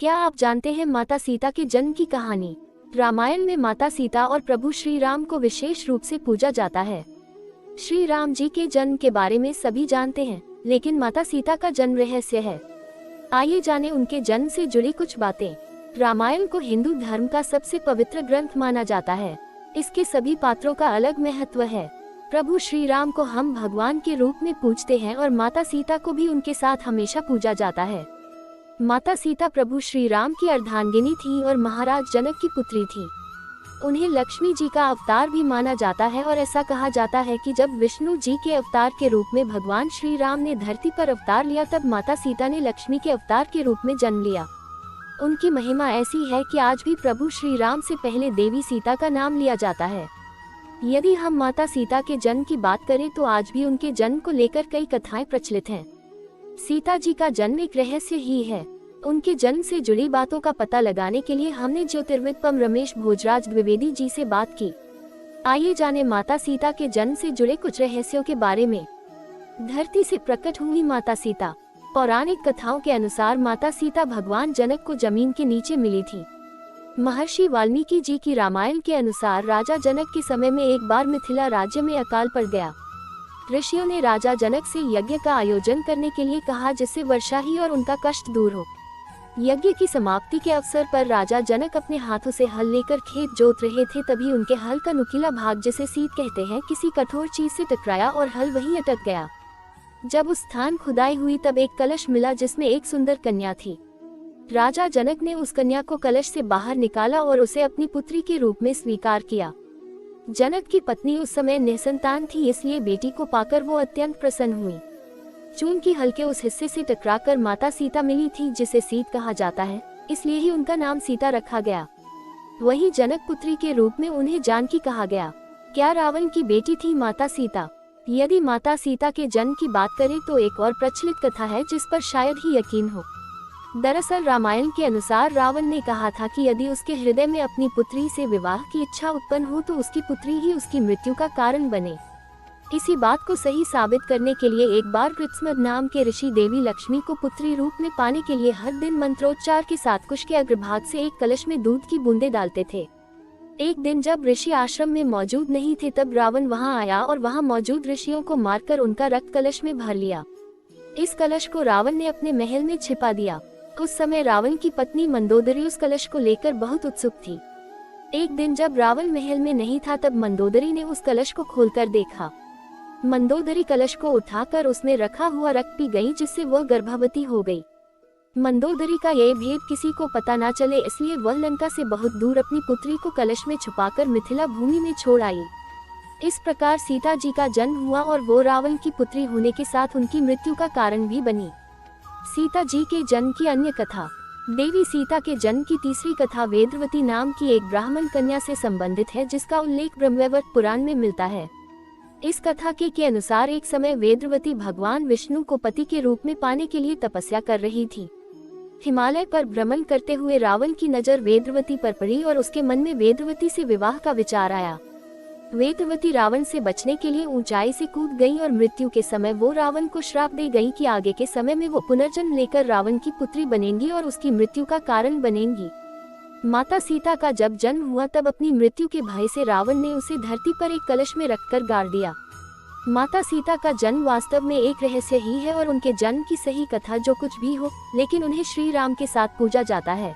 क्या आप जानते हैं माता सीता के जन्म की कहानी? रामायण में माता सीता और प्रभु श्री राम को विशेष रूप से पूजा जाता है। श्री राम जी के जन्म के बारे में सभी जानते हैं, लेकिन माता सीता का जन्म रहस्य है। आइए जानें उनके जन्म से जुड़ी कुछ बातें। रामायण को हिंदू धर्म का सबसे पवित्र ग्रंथ माना जाता है। इसके सभी पात्रों का अलग महत्व है। प्रभु श्री राम को हम भगवान के रूप में पूजते हैं और माता सीता को भी उनके साथ हमेशा पूजा जाता है। माता सीता प्रभु श्री राम की अर्धांगिनी थी और महाराज जनक की पुत्री थी। उन्हें लक्ष्मी जी का अवतार भी माना जाता है और ऐसा कहा जाता है कि जब विष्णु जी के अवतार के रूप में भगवान श्री राम ने धरती पर अवतार लिया, तब माता सीता ने लक्ष्मी के अवतार के रूप में जन्म लिया। उनकी महिमा ऐसी है कि आज भी प्रभु श्री राम से पहले देवी सीता का नाम लिया जाता है। यदि हम माता सीता के जन्म की बात करें तो आज भी उनके जन्म को लेकर कई कथाएं प्रचलित हैं। सीता जी का जन्म एक रहस्य ही है। उनके जन्म से जुड़ी बातों का पता लगाने के लिए हमने ज्योतिर्विद रमेश भोजराज द्विवेदी जी से बात की। आइए जाने माता सीता के जन्म से जुड़े कुछ रहस्यों के बारे में। धरती से प्रकट हुई माता सीता। पौराणिक कथाओं के अनुसार माता सीता भगवान जनक को जमीन के नीचे मिली थी। महर्षि वाल्मीकि जी की रामायण के अनुसार राजा जनक के समय में एक बार मिथिला राज्य में अकाल पड़ गया। ऋषियों ने राजा जनक से यज्ञ का आयोजन करने के लिए कहा, जिससे वर्षा ही और उनका कष्ट दूर हो। यज्ञ की समाप्ति के अवसर पर राजा जनक अपने हाथों से हल लेकर खेत जोत रहे थे। तभी उनके हल का नुकीला भाग, जिसे सीत कहते हैं, किसी कठोर चीज से टकराया और हल वहीं अटक गया। जब उस स्थान खुदाई हुई तब एक कलश मिला जिसमें एक सुंदर कन्या थी। राजा जनक ने उस कन्या को कलश से बाहर निकाला और उसे अपनी पुत्री के रूप में स्वीकार किया। जनक की पत्नी उस समय निसंतान थी, इसलिए बेटी को पाकर वो अत्यंत प्रसन्न हुई। चून की हल के उस हिस्से से टकराकर माता सीता मिली थी, जिसे सीत कहा जाता है, इसलिए ही उनका नाम सीता रखा गया। वहीं जनक पुत्री के रूप में उन्हें जानकी कहा गया। क्या रावण की बेटी थी माता सीता? यदि माता सीता के जन्म की बात करें तो एक और प्रचलित कथा है जिस पर शायद ही यकीन हो। दरअसल रामायण के अनुसार रावण ने कहा था कि यदि उसके हृदय में अपनी पुत्री से विवाह की इच्छा उत्पन्न हो तो उसकी पुत्री ही उसकी मृत्यु का कारण बने। इसी बात को सही साबित करने के लिए एक बार कृत्स्मद नाम के ऋषि देवी लक्ष्मी को पुत्री रूप में पाने के लिए हर दिन मंत्रोच्चार के साथ कुश के अग्रभाग से एक कलश में दूध की बूंदें डालते थे। एक दिन जब ऋषि आश्रम में मौजूद नहीं थे, तब रावण वहां आया और वहां मौजूद ऋषियों को मारकर उनका रक्त कलश में भर लिया। इस कलश को रावण ने अपने महल में छिपा दिया। उस समय रावण की पत्नी मंदोदरी उस कलश को लेकर बहुत उत्सुक थी। एक दिन जब रावण महल में नहीं था, तब मंदोदरी ने उस कलश को खोलकर देखा। मंदोदरी कलश को उठाकर उसमें रखा हुआ रक्त पी गई, जिससे वह गर्भवती हो गई। मंदोदरी का यह भेद किसी को पता न चले, इसलिए वह लंका से बहुत दूर अपनी पुत्री को कलश में छुपाकर मिथिला भूमि में छोड़ आई। इस प्रकार सीता जी का जन्म हुआ और वो रावण की पुत्री होने के साथ उनकी मृत्यु का कारण भी बनी। सीता जी के जन्म की अन्य कथा। देवी सीता के जन्म की तीसरी कथा वेदवती नाम की एक ब्राह्मण कन्या से संबंधित है, जिसका उल्लेख ब्रह्मवैवर्त पुराण में मिलता है। इस कथा के अनुसार एक समय वेदवती भगवान विष्णु को पति के रूप में पाने के लिए तपस्या कर रही थी। हिमालय पर भ्रमण करते हुए रावण की नजर वेदवती पर पड़ी और उसके मन में वेदवती से विवाह का विचार आया। वेदवती रावण से बचने के लिए ऊंचाई से कूद गई और मृत्यु के समय वो रावण को श्राप दे गई कि आगे के समय में वो पुनर्जन्म लेकर रावण की पुत्री बनेंगी और उसकी मृत्यु का कारण बनेंगी। माता सीता का जब जन्म हुआ तब अपनी मृत्यु के भय से रावण ने उसे धरती पर एक कलश में रखकर गाड़ दिया। माता सीता का जन्म वास्तव में एक रहस्य ही है और उनके जन्म की सही कथा जो कुछ भी हो, लेकिन उन्हें श्री राम के साथ पूजा जाता है।